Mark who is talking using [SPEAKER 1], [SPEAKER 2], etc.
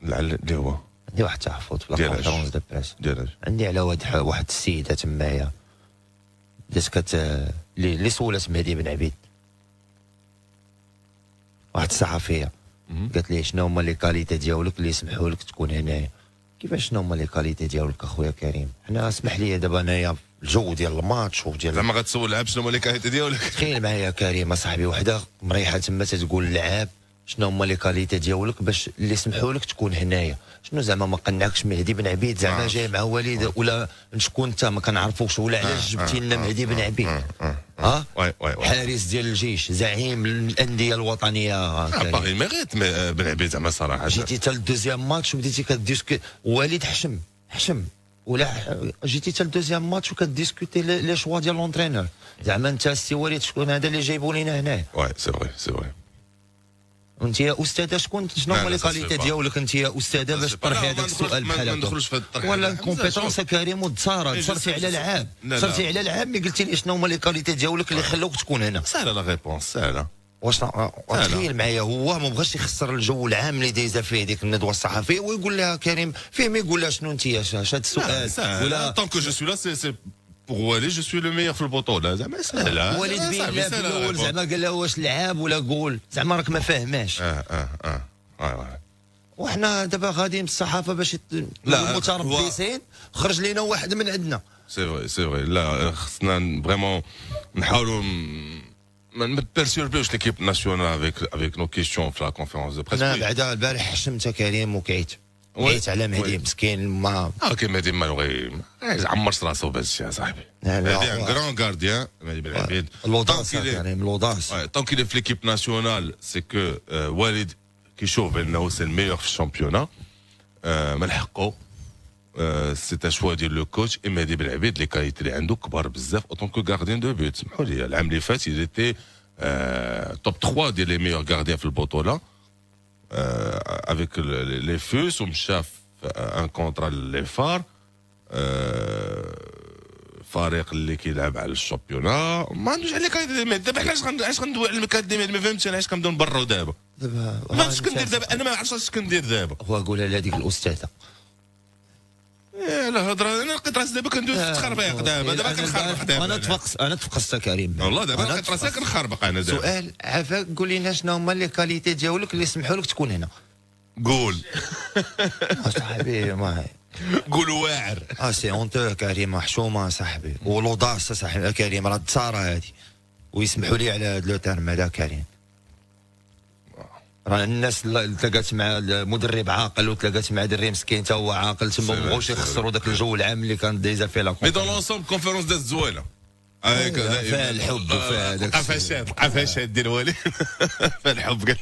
[SPEAKER 1] اللي هو
[SPEAKER 2] عندي واحد التحفظ في
[SPEAKER 1] ديال
[SPEAKER 2] الكونفيرونس دو بريس.
[SPEAKER 1] ديال
[SPEAKER 2] عندي على واحد السيده تمايا بدات اللي سولات مهدي بن عبيد، واحد الصحفيه قالت لي شنو هما لي كاليتي ديالك اللي يسمحوا لك تكون هنايا. كيفاش شنو هما لي كاليتي ديالك اخويا كريم؟ حنا اسمح لي دابا انايا الجو ديال الماتش وديال
[SPEAKER 1] زعما غتسول لعاب شنو هما لي كاليتي ديالك.
[SPEAKER 2] تخيل معايا كريم صاحبي وحده مريحه تما تتقول للعاب شنو هما لي كاليتي ديالك باش اللي يسمحوا لك تكون هنايا. شنو زعما ما قنعكش مهدي بن عبيد زعما جاي مع وليد ولا شكون انت ما كنعرفوش ولا علاش جبتي لنا مهدي بن عبيد؟ حارس ديال الجيش زعيم الانديه الوطنيه
[SPEAKER 1] باغي ميغيت بن عبيد زعما صراحه.
[SPEAKER 2] جيتي حتى الدوزيام ماتش وبديتي كديسكو وليد حشم ولا جيتي حتى الدوزيام ماتش وكديسكوتي لي شوا ديال لونترينور. زعما انت السي وليد شكون هذا اللي جايبو لينا هنايا؟
[SPEAKER 1] وي سي فري
[SPEAKER 2] وانت يا استاذه شكون شنو هما لي كاليتي ديالك انت يا استاذه باش تطرحي هذاك السؤال بحال هكا؟ ولا كومبيتونس كريم ودزاره صرتي على لعاب صرتي على لعاب مي قلتي لي شنو هما لي كاليتي ديالك اللي خلوك تكون هنا.
[SPEAKER 1] سهله لا ريبونس سهله.
[SPEAKER 2] واش تخيل معايا هو ما بغاش يخسر الجو العام اللي دايزه فيه ديك الندوه الصحفيه ويقول لها كريم فيه ما يقول لها شنو انت هذا السؤال
[SPEAKER 1] ولا طونك جو سوي لا سي بوغ وليد جو سوي لو ميور في البطوله زعما سهله.
[SPEAKER 2] وليد بين لا في الاول زعما قال لها واش لعاب ولا قول زعما راك ما فاهماش. وحنا دابا غاديين بالصحافه باش المتربصين خرج لينا واحد من عندنا.
[SPEAKER 1] سي فري لا خصنا فريمون نحاولوا ما بيرسيربيوش ليكيب ناسيونال افيك نو كيستيون في لا كونفيرونس دو بريس.
[SPEAKER 2] انا بعدا البارح حشمت كريم وكيت على مهدي مسكين ما
[SPEAKER 1] كاين مهدي مالوغي عمرت راسو بهذا الشيء يا صاحبي. مهدي ان غران غارديان مهدي بن عبيد
[SPEAKER 2] لوداس كريم لوداس.
[SPEAKER 1] طونك il est في ليكيب ناسيونال سي كو والد كيشوف بانه سي الميور في الشامبيونا من حقه سي ان شوا ديال لو كوتش. مهدي بن عبيد لي كاليتي اللي عنده كبار بزاف او طونك غارديان دو بوت. سمحوا لي العام اللي فات il était توب 3 ديال لي ميور غارديان في البطوله avec les feux ومشى ان كونترا لي فار فريق اللي كيلعب على الشامبيونا ما عندوش عليك. دابا علاش غندوي على المكاديمي ما فهمتش انا علاش كنبداو نبرروا دابا ما عرفتش كندير دابا انا ما عرفتش اش كندير دابا.
[SPEAKER 2] هو قولها لهذيك الاستاذه
[SPEAKER 1] لا هضره انا لقيت راسي دابا كندوز في التخربيق دابا كنخربق دابا
[SPEAKER 2] انا تفقست كريم
[SPEAKER 1] والله دابا لقيت راسي كنخربق انا دابا.
[SPEAKER 2] سؤال عافاك قول لنا شنو هما لي كاليتي ديالك اللي يسمحوا لك تكون هنا؟
[SPEAKER 1] قول
[SPEAKER 2] صاحبي ما
[SPEAKER 1] قول واعر
[SPEAKER 2] سي اونتو كريم حشومه صاحبي ولوداس صاحبي كريم راه الدساره هذه ويسمحوا لي على هذا لو تيرم هذا كريم. راه الناس اللي تلاقات مع المدرب عاقل وتلاقات مع دري مسكين حتى هو عاقل تما ما بغاوش يخسروا ذاك الجو العام اللي كان دايزه فيه لا.
[SPEAKER 1] مي دون لونسومبل كونفيرونس دازت زوينه
[SPEAKER 2] فيها الحب وفيها هذاك
[SPEAKER 1] القفشات ديال وليد فيها الحب قال